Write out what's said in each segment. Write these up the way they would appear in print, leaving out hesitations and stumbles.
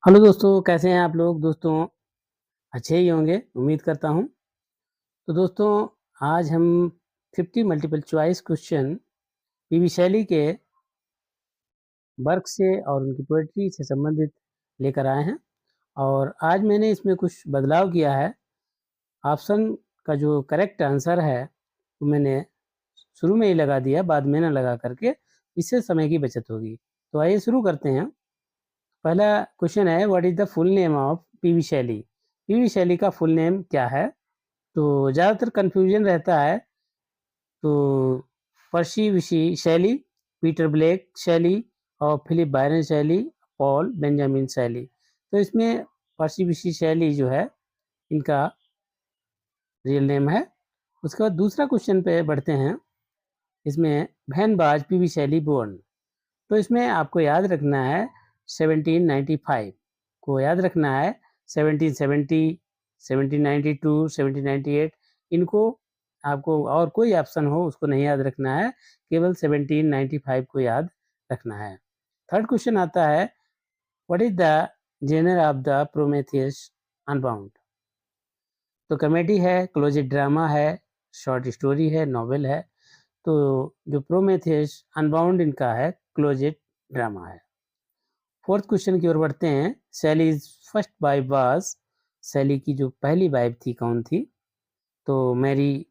Hello दोस्तों, कैसे हैं आप लोग? दोस्तों अच्छे ही होंगे, उम्मीद करता हूँ। तो दोस्तों आज हम 50 मल्टीपल चॉइस क्वेश्चन पीवी शैली के वर्क से और उनकी पोएट्री से संबंधित लेकर आए हैं। और आज मैंने इसमें कुछ बदलाव किया है। ऑप्शन का जो करेक्ट आंसर है वो मैंने शुरू में ही लगा दिया, बाद में ना लगा करके, इससे समय की बचत होगी। तो आइए शुरू करते हैं। पहला क्वेश्चन है, what is the full name of PV शैली? पीवी शैली का फुल नेम क्या है? तो ज़्यादातर कन्फ्यूजन रहता है। तो पर्सी विशी शैली, पीटर ब्लेक शैली और फिलिप बायरन शैली, पॉल बेंजामिन शैली। तो इसमें पर्सी विशी शैली जो है इनका रियल नेम है। उसके बाद दूसरा क्वेश्चन पे बढ़ते हैं। इसमें वैन वाज पीवी शैली बोर्न? तो इसमें आपको याद रखना है 1795 को याद रखना है। 1770, 1792, 1798 इनको आपको, और कोई ऑप्शन हो उसको नहीं याद रखना है, केवल 1795 को याद रखना है। थर्ड क्वेश्चन आता है, what is the genre of the Prometheus Unbound? तो कॉमेडी है, क्लोजेट ड्रामा है, शॉर्ट स्टोरी है, नॉवेल है। तो जो प्रोमेथियस अनबाउंड इनका है क्लोजेट ड्रामा है। फोर्थ क्वेश्चन की ओर बढ़ते हैं। Shelley's first wife was? Shelley की जो पहली वाइफ थी कौन थी? तो Mary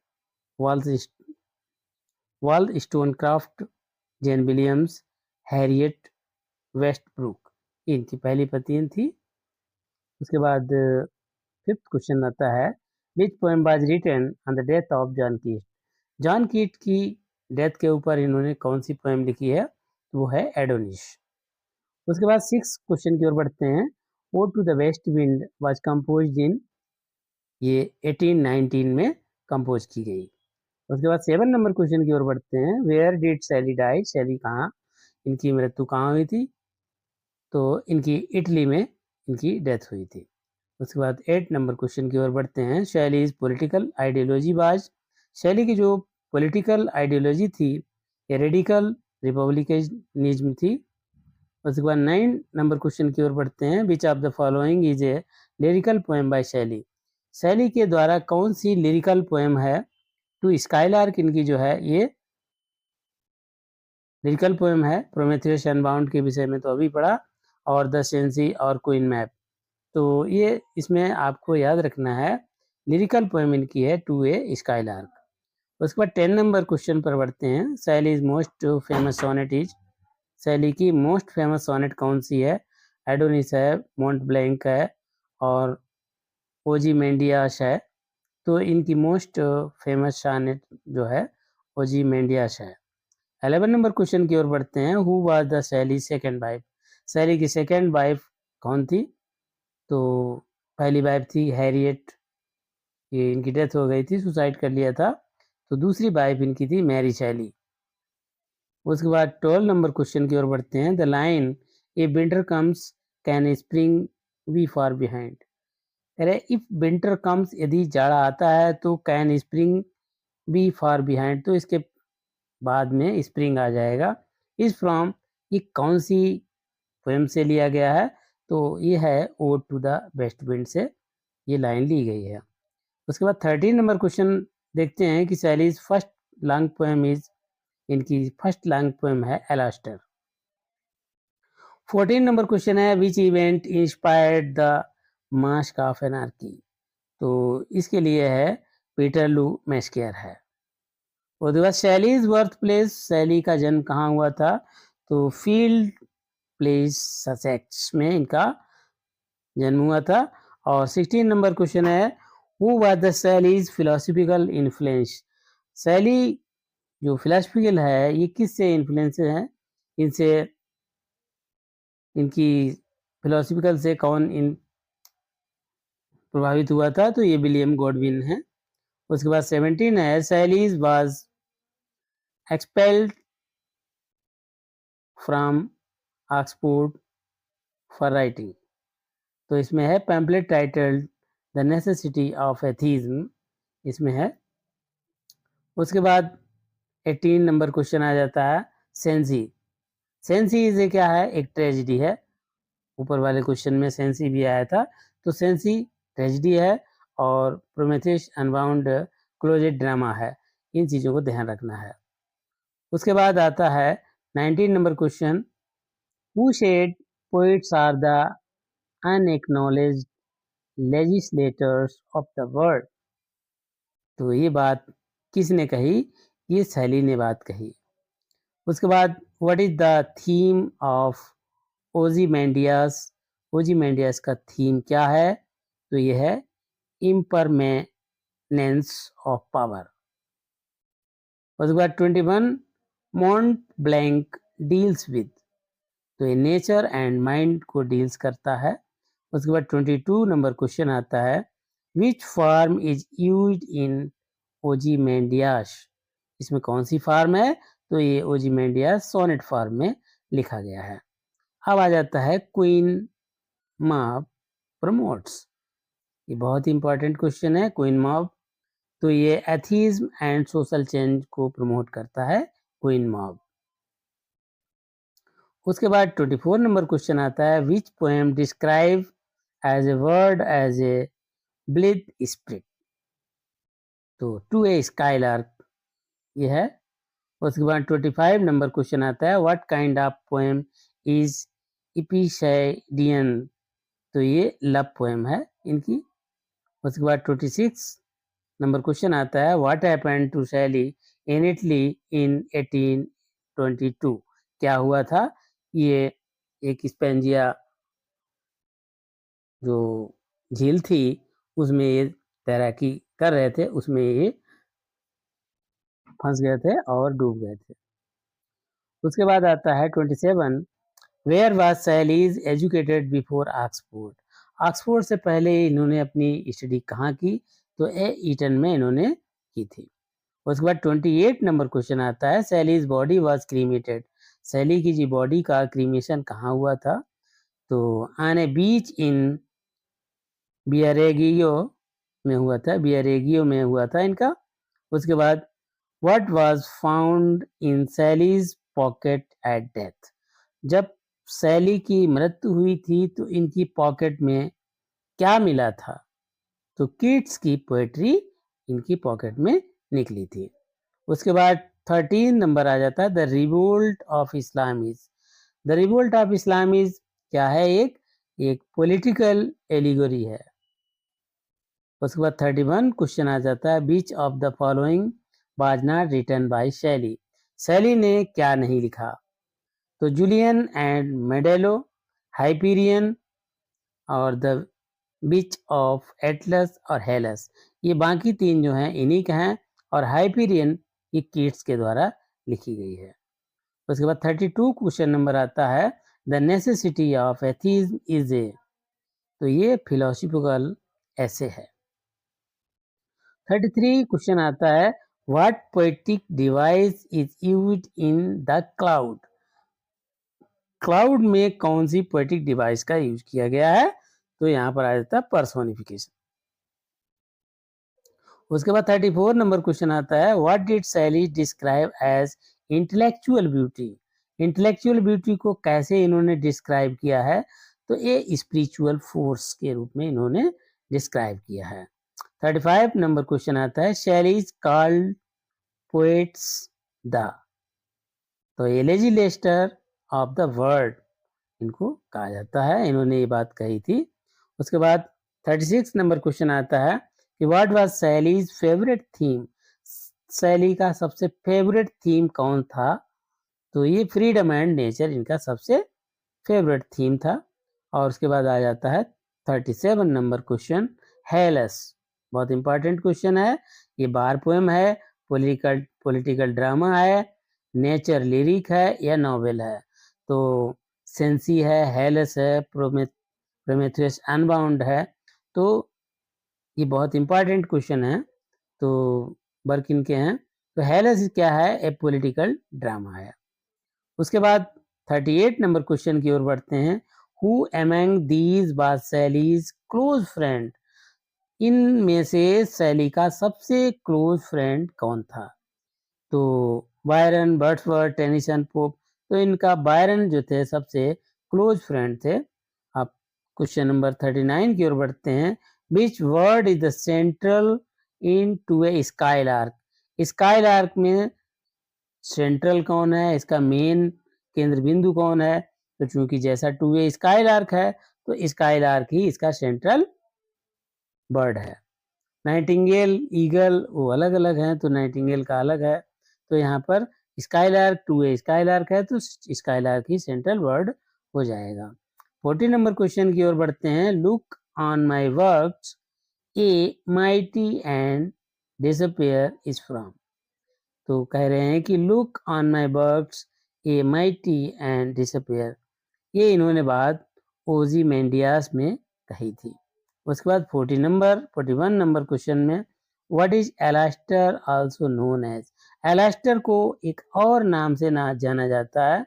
Wollstonecraft, Jane Williams, Harriet Westbrook, इनकी पहली पत्नी थी। उसके बाद फिफ्थ क्वेश्चन आता है, which poem was written on the death of John Keat? John Keat की डेथ के ऊपर इन्होंने कौन सी पोएम लिखी है? तो वो है एडोनिश। उसके बाद सिक्स क्वेश्चन की ओर बढ़ते हैं। Ode to the west wind was composed in? ये 1819 में कंपोज की गई। उसके बाद सेवन नंबर क्वेश्चन की ओर बढ़ते हैं। Where did Shelley die? Shelley कहाँ, इनकी मृत्यु कहाँ हुई थी? तो इनकी इटली में इनकी डेथ हुई थी। उसके बाद 8 नंबर क्वेश्चन की ओर बढ़ते हैं। Shelley's political ideology was? शैली की जो पॉलिटिकल आइडियोलॉजी थी ये रेडिकल रिपब्लिकनिज्म थी। उसके बाद 9 नंबर क्वेश्चन की ओर बढ़ते हैं। Which of the following is a lyrical poem by Shelley? शैली के द्वारा कौन सी लिरिकल पोएम है? टू स्काईलार्क इनकी जो है ये लिरिकल पोएम है। प्रोमेथियस अनबाउंड के विषय में तो अभी पढ़ा, और द सेंसी और क्वीन मैप। तो ये इसमें आपको याद रखना है, लिरिकल पोएम इनकी है टू ए स्काईलार्क। उसके बाद 10 नंबर क्वेश्चन पर बढ़ते हैं। Shelley is most famous sonnet is? Shelley की मोस्ट फेमस सोनेट कौन सी है? एडोनिस है, मोंट ब्लैंक है, और ओजी मेंडियास है। तो इनकी मोस्ट फेमस सोनेट जो है ओजी मेंडियास है। 11 नंबर क्वेश्चन की ओर बढ़ते हैं। हु वाज द शैली सेकंड वाइफ? शैली की सेकंड वाइफ कौन थी? तो पहली वाइफ थी हैरियट, ये इनकी डेथ हो गई थी, सुसाइड कर लिया था। तो दूसरी वाइफ इनकी थी मैरी शैली। उसके बाद 12 नंबर क्वेश्चन की ओर बढ़ते हैं। The line a winter comes can spring be far behind? अरे इफ विंटर कम्स, यदि जाड़ा आता है तो can spring be far behind, तो इसके बाद में स्प्रिंग आ जाएगा। इस फ्रॉम, ये कौन सी पोएम से लिया गया है? तो ये है ode to the west wind से ये लाइन ली गई है। उसके बाद 13 नंबर क्वेश्चन देखते हैं कि Shelley's first long poem is? इनकी फर्स्ट लॉन्ग पोएम है एलास्टर। 14 नंबर क्वेश्चन है, which event inspired the mask of anarchy? तो इसके लिए है पीटर लू मैस्केयर है। उसके बाद शैलीज बर्थ प्लेस, शैली का जन्म कहाँ हुआ था? तो फील्ड प्लेस ससेक्स में इनका जन्म हुआ था। और 16 नंबर क्वेश्चन है, who was the Shelley's philosophical influence? शैली जो फिलोसफिकल है ये किससे इन्फ्लुएंस है? इनसे, इनकी फिलोसफिकल से कौन इन प्रभावित हुआ था? तो ये विलियम गॉडविन है। उसके बाद 17 है, Shelley's was expelled from Oxford for writing? तो इसमें है pamphlet titled the necessity of atheism, इसमें है। उसके बाद 18 नंबर क्वेश्चन आ जाता है, सेंसी। सेंसी इज क्या है? एक ट्रेजिडी है। ऊपर वाले क्वेश्चन में सेंसी भी आया था, तो सेंसी ट्रेजेडी है और प्रोमेथियस अनबाउंड क्लोजेट ड्रामा है। इन चीज़ों को ध्यान रखना है। उसके बाद आता है 19 number question, who said poets are the unacknowledged legislators of the world. तो ये बात किसने कही? ये शैली ने बात कही। उसके बाद what is the theme of Ozymandias. Ozymandias का थीम क्या है? तो ये है इम्परमानेंस ऑफ पावर। उसके बाद 21 मॉन्ट ब्लैंक डील्स विद, तो ये नेचर एंड माइंड को डील्स करता है। उसके बाद 22 नंबर क्वेश्चन आता है, विच फार्म इज यूज्ड इन ओजीमेंडियास। इसमें कौन सी फार्म है? तो ये ओजीमेंडियास सोनेट फार्म में लिखा गया है। अब आ जाता है क्वीन मॉब प्रमोट्स। ये बहुत ही इंपॉर्टेंट क्वेश्चन है। क्वीन मॉब, तो ये एथीज्म एंड सोशल चेंज को प्रमोट करता है क्वीन मॉब। उसके बाद 24 नंबर क्वेश्चन आता है, which poem describe as a bird as a blithe spirit. तो टू ए स्काईलार्क ये है। उसके बाद 25 नंबर क्वेश्चन आता है, what kind of poem is Epipsychidion. तो ये लव पोएम है इनकी। उसके बाद 26 नंबर क्वेश्चन आता है, व्हाट हैपेंड टू शैली इन इटली इन 1822। क्या हुआ था? ये एक स्पेंजिया जो झील थी उसमें ये तैराकी कर रहे थे, उसमें ये फंस गए थे और डूब गए थे। उसके बाद आता है 27, where was Shelley's educated before Oxford. Oxford से पहले इन्होंने अपनी स्टडी कहाँ की? तो ईटन में इन्होंने की थी। उसके बाद 28 नंबर क्वेश्चन आता है, शैलीज बॉडी वाज क्रीमेटेड। शैली की जी बॉडी का क्रीमेशन कहाँ हुआ था? तो ऑन ए बीच इन बियरेगियो में हुआ था, बियरेगियो में हुआ था इनका। उसके बाद what was found in Shelley's pocket at death. जब शैली की मृत्यु हुई थी तो इनकी पॉकेट में क्या मिला था? तो किड्स की पोएट्री इनकी पॉकेट में निकली थी। उसके बाद 13 नंबर आ जाता है, the revolt of Islam. The revolt of Islam क्या है? एक पॉलिटिकल एलिगोरी है। उसके बाद 31 क्वेश्चन आ जाता है, which of the following was not written by Shelley. Shelley ने क्या नहीं लिखा? तो जूलियन एंड मेडेलो, हाइपीरियन और द बीच ऑफ एटलस और हेलस। ये बाकी तीन जो हैं इन्हीं का हैं, और हाइपीरियन ये कीट्स के द्वारा लिखी गई है। उसके बाद 32 क्वेश्चन नंबर आता है, the necessity of atheism is a. तो ये फिलोसफिकल ऐसे है। 33 क्वेश्चन आता है, what poetic device is used in the cloud. Cloud में कौन सी पोएटिक डिवाइस का यूज किया गया है? तो यहाँ पर आ जाता है पर्सोनिफिकेशन। उसके बाद 34 नंबर क्वेश्चन आता है, what did Shelley describe as intellectual beauty. Intellectual beauty को कैसे इन्होंने डिस्क्राइब किया है? तो ये स्पिरिचुअल फोर्स के रूप में इन्होंने डिस्क्राइब किया है। 35 नंबर क्वेश्चन आता है, शैली इज कॉल्ड पोएट्स द। तो ये लेजिस्लेटर ऑफ द वर्ल्ड इनको कहा जाता है, इन्होंने ये बात कही थी। उसके बाद 36 नंबर क्वेश्चन आता है कि what was Shelley's favourite theme. शैली का सबसे फेवरेट थीम कौन था? तो ये फ्रीडम एंड नेचर इनका सबसे फेवरेट थीम था। और उसके बाद आ जाता है 37 नंबर क्वेश्चन, हेलस। बहुत इंपॉर्टेंट क्वेश्चन है। ये बार पोएम है, पॉलिटिकल ड्रामा है, नेचर लिरिक है या नॉवेल है? तो सेंसी है, हेलस है, प्रोमेथियस अनबाउंड है। तो ये बहुत इंपॉर्टेंट क्वेश्चन है। तो बर्किन के हैं। तो हेलस क्या है? ए पॉलिटिकल ड्रामा है। उसके बाद 38 नंबर क्वेश्चन की ओर बढ़ते हैं, who among these was Shelley's close friend. इनमें से शैली का सबसे क्लोज फ्रेंड कौन था? तो बायरन, वर्ड्सवर्थ, टेनिसन, पोप। तो इनका बायरन जो थे सबसे क्लोज फ्रेंड थे। क्वेश्चन नंबर 39 की ओर बढ़ते हैं। Which word is the central in to a skylark. Skylark में सेंट्रल कौन है, इसका मेन केंद्र बिंदु कौन है? तो चूंकि जैसा टू ए स्काईलार्क है तो स्काईलार्क ही इसका सेंट्रल बर्ड है। नाइटिंगेल, ईगल वो अलग अलग हैं, तो नाइटिंगेल का अलग है। तो यहाँ पर स्काईलार्क टू ए स्काईलार्क है तो स्काईलार्क ही सेंट्रल बर्ड हो जाएगा। 40 नंबर क्वेश्चन की ओर बढ़ते हैं। Look on my works a mighty and disappear is from. तो कह रहे हैं कि look on my works a mighty and disappear, ये इन्होंने बात ओजीमेंडियास में कही थी। उसके बाद 41 नंबर क्वेश्चन में what is Alastor also known as. Alastor को एक और नाम से ना जाना जाता है,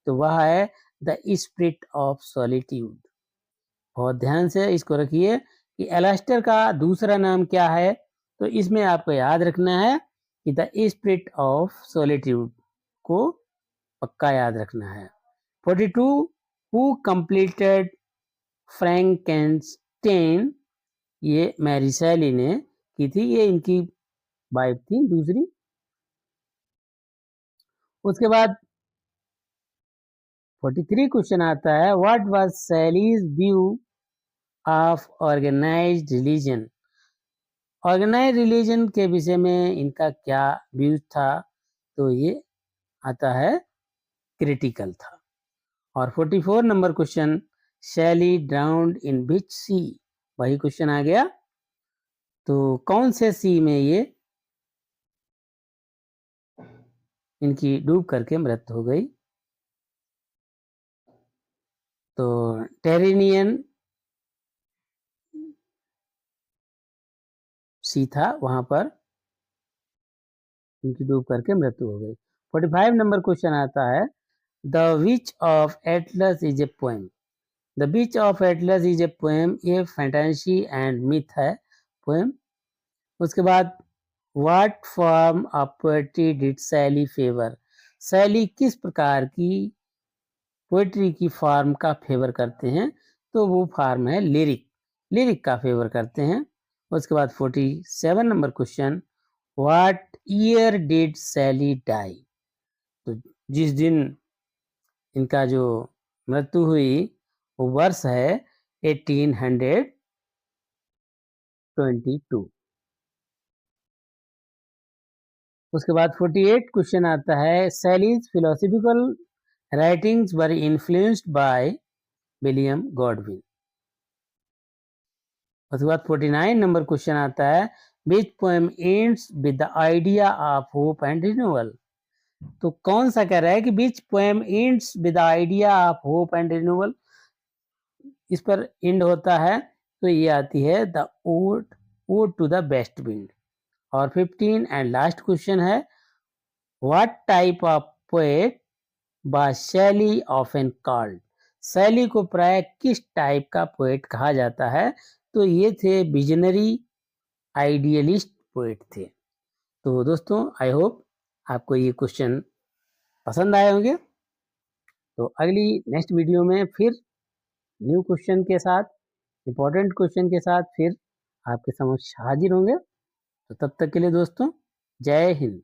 तो वह है द स्पिरिट ऑफ सॉलिट्यूड। बहुत ध्यान से इसको रखिए कि एलास्टर का दूसरा नाम क्या है। तो इसमें आपको याद रखना है कि द स्पिरिट ऑफ सॉलिट्यूड को पक्का याद रखना है। 42 हु कंप्लीटेड फ्रैंकेनस्टाइन, ये मैरी शैली ने की थी, ये इनकी वाइफ थी दूसरी। उसके बाद 43 क्वेश्चन आता है। What was Shelley's view of organised religion. Organised religion के विषय में इनका क्या व्यूज था? तो ये आता है क्रिटिकल था। और 44 नंबर क्वेश्चन, शैली ड्राउन्ड इन विच सी, वही क्वेश्चन आ गया। तो कौन से सी में ये इनकी डूब करके मृत्यु हो गई? तो टेरिनियन सी था, वहां पर इनकी डूब करके मृत्यु हो गई। 45 नंबर क्वेश्चन आता है। The which of Atlas is a poem. The witch of Atlas is a poem, ये फैंटेसी एंड मिथ है पोएम। उसके बाद what form of poetry did शैली फेवर। शैली किस प्रकार की पोएट्री की फॉर्म का फेवर करते हैं? तो वो फॉर्म है लिरिक, लिरिक का फेवर करते हैं। उसके बाद 47 number question, what year did शैली डाई। तो जिस दिन इनका जो मृत्यु हुई वो वर्ष है 1822। उसके बाद 48 क्वेश्चन आता है। Shelley's philosophical writings were influenced by William Godwin. उसके बाद 49 नंबर क्वेश्चन आता है। Which poem ends with the idea of hope and renewal. तो कौन सा कह रहा है कि which poem ends with the idea of hope and renewal, इस पर एंड होता है। तो ये आती है the ode to the best wind. और 15 एंड लास्ट क्वेश्चन है। What type of poet was शैली ऑफन कॉल्ड। शैली को प्राय किस टाइप का पोएट कहा जाता है? तो ये थे विजनरी आइडियलिस्ट पोएट थे। तो दोस्तों आई होप आपको ये क्वेश्चन पसंद आए होंगे। तो अगली नेक्स्ट वीडियो में फिर न्यू क्वेश्चन के साथ, इंपॉर्टेंट क्वेश्चन के साथ फिर आपके समक्ष हाजिर होंगे। तो तब तक के लिए दोस्तों, जय हिंद।